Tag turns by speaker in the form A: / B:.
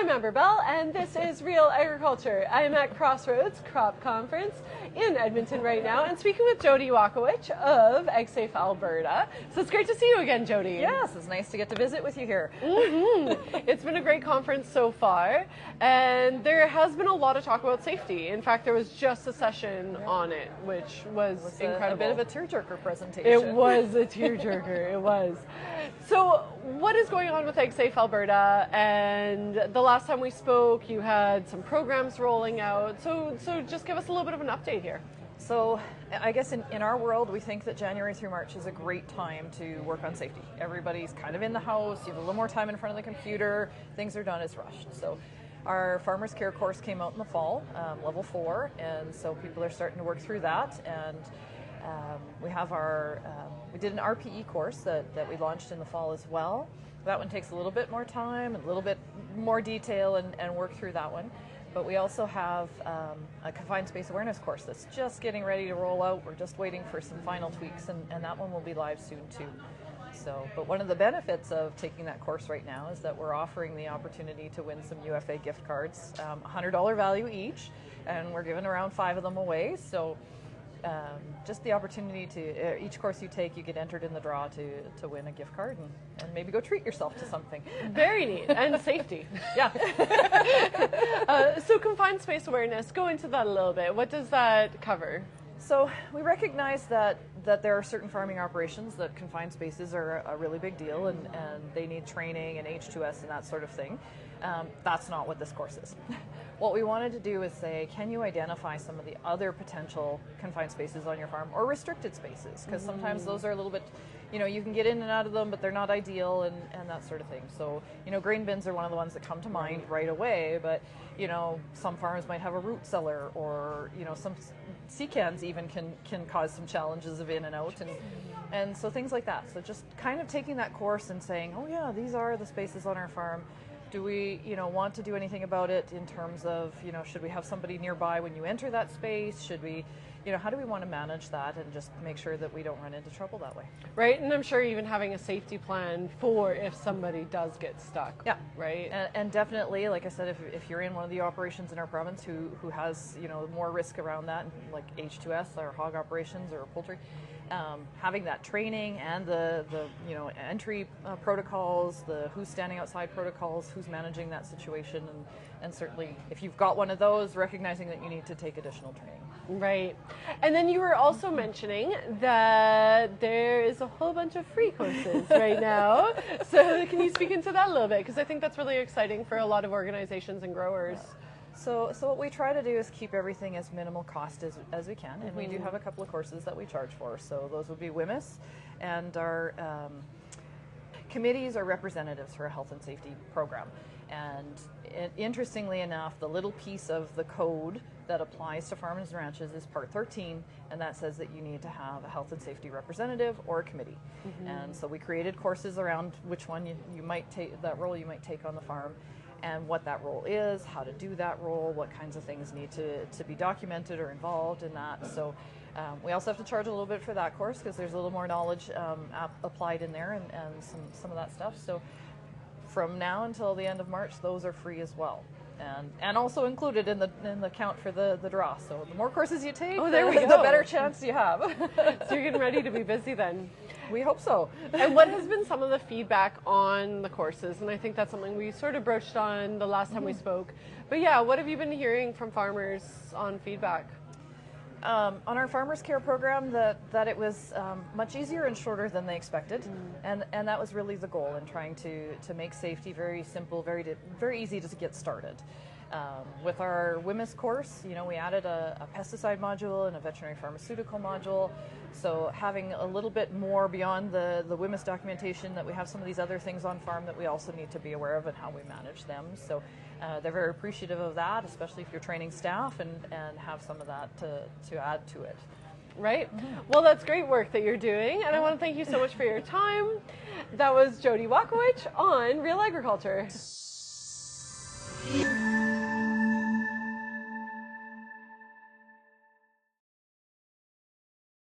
A: I'm Amber Bell, and this is Real Agriculture. I'm at Crossroads Crop Conference in Edmonton right now, and speaking with Jody Wacowich of AgSafe Alberta. So it's great to see you again, Jody.
B: Yes, it's nice to get to visit with you here.
A: It's been a great conference so far, and there has been a lot of talk about safety. In fact, there was just a session on it, which was incredible.
B: A bit of a tearjerker presentation.
A: It was a tearjerker, it was. So what is going on with AgSafe Alberta? And the last time we spoke, you had some programs rolling out. So just give us a little bit of an update here.
B: So I guess in our world, we think that January through March is a great time to work on safety. Everybody's kind of in the house, you have a little more time in front of the computer, things are done as rushed. So our Farmers Care course came out in the fall, level 4, and so people are starting to work through that. And we have we did an RPE course that we launched in the fall as well. That one takes a little bit more time, a little bit more detail and work through that one. But we also have a confined space awareness course that's just getting ready to roll out. We're just waiting for some final tweaks, and that one will be live soon too. So, but one of the benefits of taking that course right now is that we're offering the opportunity to win some UFA gift cards, $100 value each, and we're giving around 5 of them away. So just the opportunity to, each course you take, you get entered in the draw to win a gift card and maybe go treat yourself to something.
A: Very neat. And safety.
B: Yeah.
A: So confined space awareness, go into that a little bit. What does that cover?
B: So we recognize that there are certain farming operations that confined spaces are a really big deal and they need training and H2S and that sort of thing. That's not what this course is. What we wanted to do is say, can you identify some of the other potential confined spaces on your farm or restricted spaces? Because sometimes those are a little bit, you can get in and out of them, but they're not ideal and that sort of thing. So, grain bins are one of the ones that come to mind right away, but, some farms might have a root cellar or, some sea cans even can cause some challenges of in and out and so things like that. So just kind of taking that course and saying, oh yeah, these are the spaces on our farm. Do we, want to do anything about it in terms of, should we have somebody nearby when you enter that space? Should we, how do we want to manage that and just make sure that we don't run into trouble that way? Right,
A: and I'm sure even having a safety plan for if somebody does get stuck.
B: Yeah,
A: right.
B: And definitely, like I said, if you're in one of the operations in our province who has, more risk around that, like H2S or hog operations or poultry, having that training and the entry protocols, the who's standing outside protocols, who's managing that situation, and certainly if you've got one of those, recognizing that you need to take additional training.
A: Right. And then you were also mentioning that there is a whole bunch of free courses right now. So can you speak into that a little bit? Because I think that's really exciting for a lot of organizations and growers.
B: So what we try to do is keep everything as minimal cost as we can, and we do have a couple of courses that we charge for. So those would be WHMIS, and our committees are representatives for a health and safety program. And interestingly enough, the little piece of the code that applies to farms and ranches is Part 13, and that says that you need to have a health and safety representative or a committee. And so we created courses around which one you might take, that role you might take on the farm, and what that role is, how to do that role, what kinds of things need to be documented or involved in that. So we also have to charge a little bit for that course because there's a little more knowledge applied in there and some of that stuff. So from now until the end of March, those are free as well. And also included in the count for the draw. So the more courses you take, the better chance you have.
A: So you're getting ready to be busy then.
B: We hope so.
A: And what has been some of the feedback on the courses? And I think that's something we sort of broached on the last time we spoke. But yeah, what have you been hearing from farmers on feedback?
B: On our Farmers Care program, that it was much easier and shorter than they expected, and that was really the goal in trying to make safety very simple, very easy to get started. With our WHMIS course, we added a pesticide module and a veterinary pharmaceutical module. So having a little bit more beyond the WHMIS documentation, that we have some of these other things on farm that we also need to be aware of and how we manage them. So they're very appreciative of that, especially if you're training staff and have some of that to add to it.
A: Right? Well, that's great work that you're doing, and I want to thank you so much for your time. That was Jody Wacowich on Real Agriculture.